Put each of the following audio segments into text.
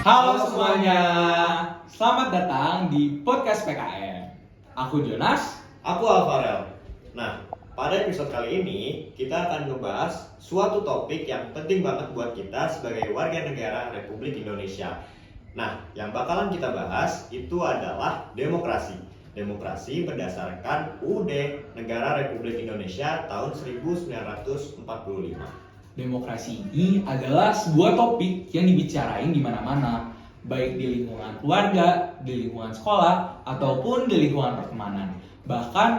Halo semuanya, selamat datang di podcast PKN. Aku Jonas. Aku Alvarel. Nah, pada episode kali ini kita akan membahas suatu topik yang penting banget buat kita sebagai warga negara Republik Indonesia. Nah, yang bakalan kita bahas itu adalah demokrasi. Demokrasi berdasarkan UUD Negara Republik Indonesia tahun 1945. Demokrasi ini adalah sebuah topik yang dibicarain di mana-mana, baik di lingkungan keluarga, di lingkungan sekolah, ataupun di lingkungan pertemanan. Bahkan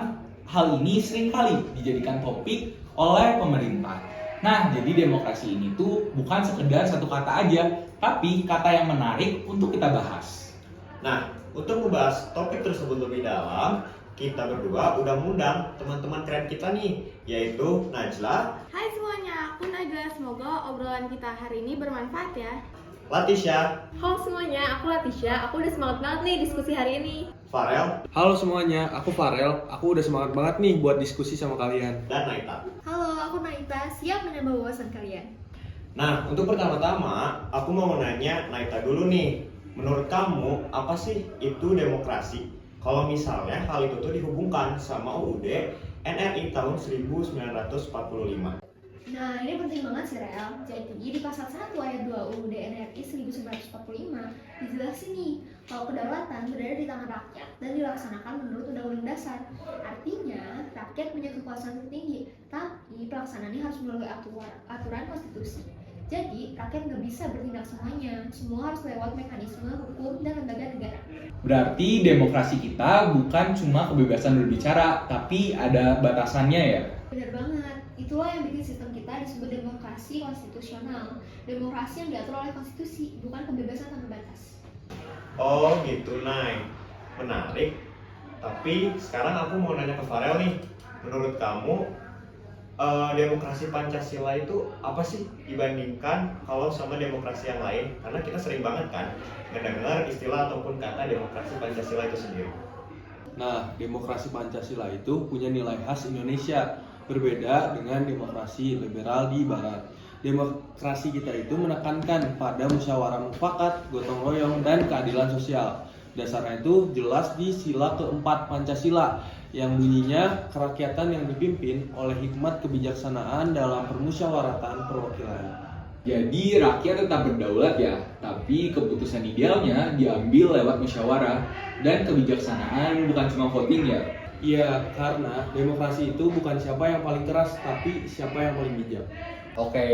hal ini seringkali dijadikan topik oleh pemerintah. Nah, jadi demokrasi ini tuh bukan sekedar satu kata aja, tapi kata yang menarik untuk kita bahas. Nah, untuk membahas topik tersebut lebih dalam, kita berdua udah mengundang teman-teman keren kita nih, yaitu Najla, Hai semuanya, aku Najla. Semoga obrolan kita hari ini bermanfaat ya. Latisha, Halo semuanya, aku Latisha. Aku udah semangat banget nih diskusi hari ini. Farel, Halo semuanya, aku Farel. Aku udah semangat banget nih buat diskusi sama kalian. dan Naita. Halo, aku Naita. Siap menambah wawasan kalian. Nah, untuk pertama-tama, aku mau nanya Naita dulu nih. Menurut kamu, apa sih itu demokrasi? Kalau misalnya hal itu tuh dihubungkan sama UUD NRI tahun 1945. Nah, ini penting banget sih, Rel. Jadi, di pasal 1 ayat 2 UUD NRI 1945 dijelasin nih kalau kedaulatan berada di tangan rakyat dan dilaksanakan menurut Undang-Undang Dasar. Artinya, rakyat punya kekuasaan tertinggi, tapi pelaksanaannya harus melalui aturan konstitusi. Jadi, rakyat nggak bisa bertindak semuanya. Semua harus lewat mekanisme hukum dan lembaga negara. Berarti demokrasi kita bukan cuma kebebasan berbicara, tapi ada batasannya ya. Benar banget. Itulah yang bikin sistem kita disebut demokrasi konstitusional. Demokrasi yang diatur oleh konstitusi, bukan kebebasan tanpa batas. Oh gitu, Nay. Menarik. Tapi sekarang aku mau nanya ke Farel nih. Menurut kamu, demokrasi Pancasila itu apa sih dibandingkan kalau sama demokrasi yang lain? Karena kita sering banget kan mendengar istilah ataupun kata demokrasi Pancasila itu sendiri. Nah, demokrasi Pancasila itu punya nilai khas Indonesia, berbeda dengan demokrasi liberal di Barat. Demokrasi kita itu menekankan pada musyawarah mufakat, gotong royong, dan keadilan sosial. Dasarnya itu jelas di sila keempat Pancasila, yang bunyinya kerakyatan yang dipimpin oleh hikmat kebijaksanaan dalam permusyawaratan perwakilan. Jadi rakyat tetap berdaulat ya, tapi keputusan idealnya diambil lewat musyawarah dan kebijaksanaan, bukan cuma voting ya. Iya, karena demokrasi itu bukan siapa yang paling keras, tapi siapa yang paling bijak. Oke,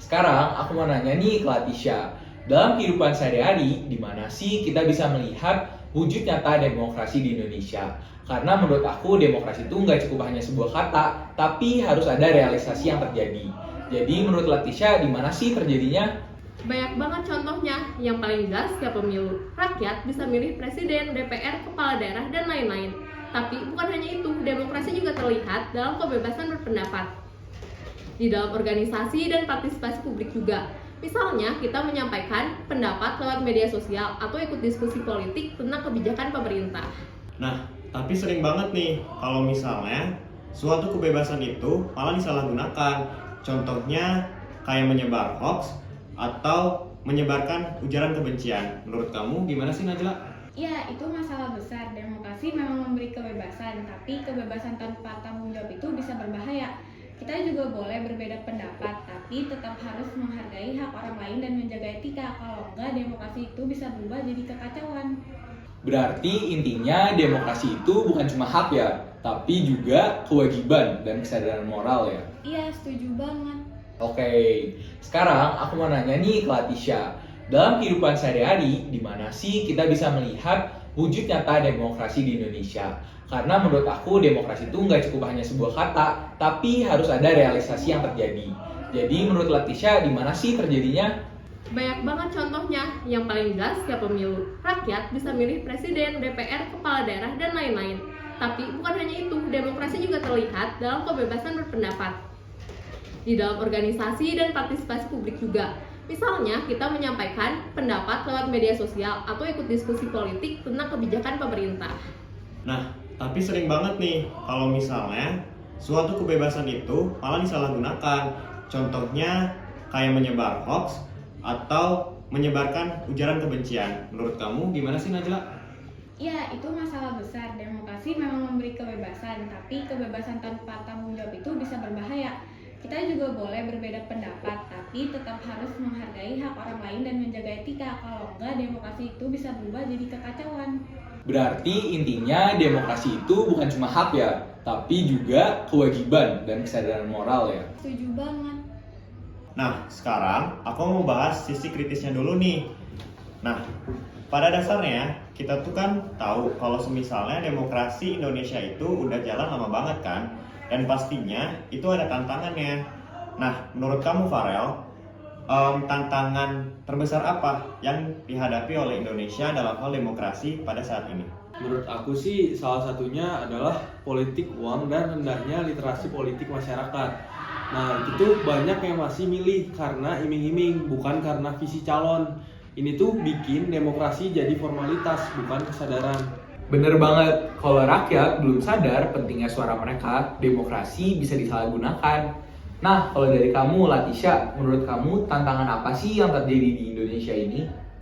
sekarang aku mau nanya nih ke Latisha. Dalam kehidupan sehari-hari, di mana sih kita bisa melihat wujud nyata demokrasi di Indonesia? Karena menurut aku demokrasi itu nggak cukup hanya sebuah kata, tapi harus ada realisasi yang terjadi. Jadi menurut Latisha, di mana sih terjadinya? Banyak banget contohnya. Yang paling jelas setiap pemilu, rakyat bisa milih presiden, DPR, kepala daerah, dan lain-lain. Tapi bukan hanya itu, demokrasi juga terlihat dalam kebebasan berpendapat, di dalam organisasi dan partisipasi publik juga. Misalnya, kita menyampaikan pendapat lewat media sosial atau ikut diskusi politik tentang kebijakan pemerintah. Nah, tapi sering banget nih kalau misalnya suatu kebebasan itu malah disalahgunakan. Contohnya kayak menyebar hoax atau menyebarkan ujaran kebencian. Menurut kamu gimana sih, Najla? Ya, itu masalah besar. Demokrasi memang memberi kebebasan, tapi kebebasan tanpa tanggung jawab itu bisa berbahaya. Kita juga boleh berbeda pendapat, tapi tetap harus menghargai hak orang lain dan menjaga etika. Kalau enggak, demokrasi itu bisa berubah jadi kekacauan. Berarti intinya demokrasi itu bukan cuma hak ya, tapi juga kewajiban dan kesadaran moral ya. Iya, setuju banget. Oke, sekarang aku mau nanya nih ke Latisha. Dalam kehidupan sehari-hari, di mana sih kita bisa melihat wujud nyata demokrasi di Indonesia? Karena menurut aku demokrasi itu nggak cukup hanya sebuah kata, tapi harus ada realisasi yang terjadi. Jadi menurut Latisha, di mana sih terjadinya? Banyak banget contohnya. Yang paling jelas setiap pemilu, rakyat bisa milih presiden, DPR, kepala daerah, dan lain-lain. Tapi bukan hanya itu, demokrasi juga terlihat dalam kebebasan berpendapat, di dalam organisasi dan partisipasi publik juga. Misalnya, kita menyampaikan pendapat lewat media sosial atau ikut diskusi politik tentang kebijakan pemerintah. Nah, tapi sering banget nih kalau misalnya suatu kebebasan itu malah disalahgunakan. Contohnya kayak menyebar hoax atau menyebarkan ujaran kebencian. Menurut kamu gimana sih, Najla? Ya, itu masalah besar. Demokrasi memang memberi kebebasan, tapi kebebasan tanpa tanggung jawab itu bisa berbahaya. Kita juga boleh berbeda pendapat, tapi tetap harus menghargai hak orang lain dan menjaga etika. Kalau enggak, demokrasi itu bisa berubah jadi kekacauan. Berarti intinya demokrasi itu bukan cuma hak ya, tapi juga kewajiban dan kesadaran moral ya. Setuju banget. Nah, sekarang aku mau bahas sisi kritisnya dulu nih. Nah, pada dasarnya kita tuh kan tahu kalau semisalnya demokrasi Indonesia itu udah jalan lama banget kan, dan pastinya itu ada tantangannya. Nah, menurut kamu Farel, tantangan terbesar apa yang dihadapi oleh Indonesia dalam hal demokrasi pada saat ini? Menurut aku sih salah satunya adalah politik uang dan rendahnya literasi politik masyarakat. Nah, itu tuh banyak yang masih milih karena iming-iming, bukan karena visi calon. Ini tuh bikin demokrasi jadi formalitas, bukan kesadaran. Bener banget, kalau rakyat belum sadar pentingnya suara mereka, demokrasi bisa disalahgunakan. Nah, kalau dari kamu, Latisha, menurut kamu tantangan apa sih yang terjadi di Indonesia ini?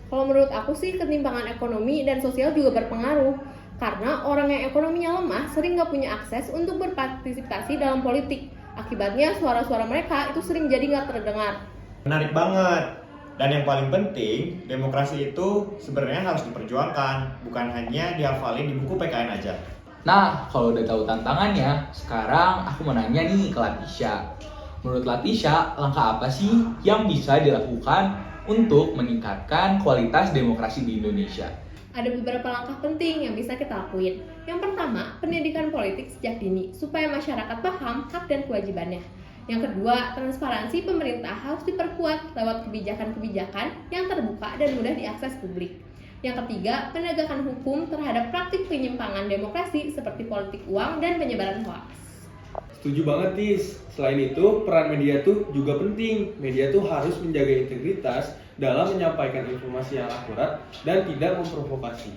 Kalau menurut aku sih ketimpangan ekonomi dan sosial juga berpengaruh. Karena orang yang ekonominya lemah sering nggak punya akses untuk berpartisipasi dalam politik. Akibatnya suara-suara mereka itu sering jadi nggak terdengar. Menarik banget. Dan yang paling penting, demokrasi itu sebenarnya harus diperjuangkan, bukan hanya dihafalin di buku PKN aja. Nah, kalau udah tahu tantangannya, sekarang aku mau nanya nih ke Latisha. Menurut Latisha, langkah apa sih yang bisa dilakukan untuk meningkatkan kualitas demokrasi di Indonesia? Ada beberapa langkah penting yang bisa kita lakuin. Yang pertama, pendidikan politik sejak dini, supaya masyarakat paham hak dan kewajibannya. Yang kedua, transparansi pemerintah harus diperkuat lewat kebijakan-kebijakan yang terbuka dan mudah diakses publik. Yang ketiga, penegakan hukum terhadap praktik penyimpangan demokrasi seperti politik uang dan penyebaran hoaks. Setuju banget, Tis. Selain itu, peran media tuh juga penting. Media tuh harus menjaga integritas dalam menyampaikan informasi yang akurat dan tidak memprovokasi.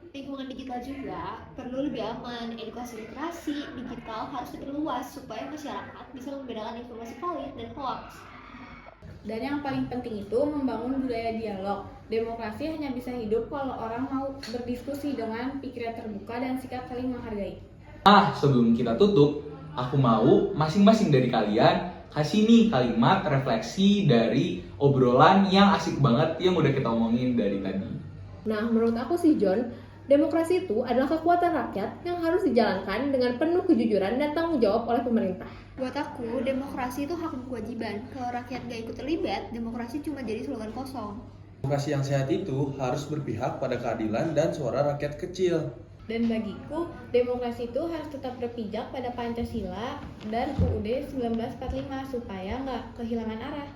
Lingkungan digital juga perlu lebih aman. Edukasi literasi digital harus diperluas supaya masyarakat bisa membedakan informasi valid dan hoax. Dan yang paling penting itu membangun budaya dialog. Demokrasi hanya bisa hidup kalau orang mau berdiskusi dengan pikiran terbuka dan sikap saling menghargai. Nah, sebelum kita tutup, aku mau masing-masing dari kalian kasih nih kalimat refleksi dari obrolan yang asik banget yang udah kita omongin dari tadi. Nah, menurut aku sih John, demokrasi itu adalah kekuatan rakyat yang harus dijalankan dengan penuh kejujuran dan tanggung jawab oleh pemerintah. Buat aku, demokrasi itu hak dan kewajiban. Kalau rakyat gak ikut terlibat, demokrasi cuma jadi slogan kosong. Demokrasi yang sehat itu harus berpihak pada keadilan dan suara rakyat kecil. Dan bagiku, demokrasi itu harus tetap berpijak pada Pancasila dan UUD 1945 supaya nggak kehilangan arah.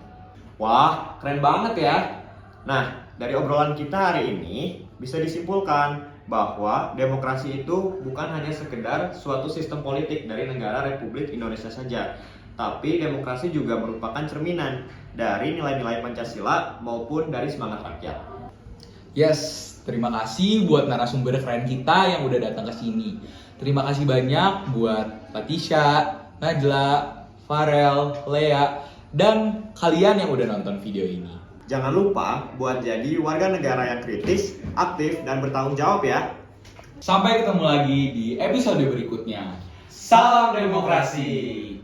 Wah, keren banget ya. Nah, dari obrolan kita hari ini bisa disimpulkan bahwa demokrasi itu bukan hanya sekedar suatu sistem politik dari negara Republik Indonesia saja, tapi demokrasi juga merupakan cerminan dari nilai-nilai Pancasila maupun dari semangat rakyat. Yes, terima kasih buat narasumber keren kita yang udah datang ke sini. Terima kasih banyak buat Latisha, Najla, Farel, Lea, dan kalian yang udah nonton video ini. Jangan lupa buat jadi warga negara yang kritis, aktif, dan bertanggung jawab ya. Sampai ketemu lagi di episode berikutnya. Salam demokrasi.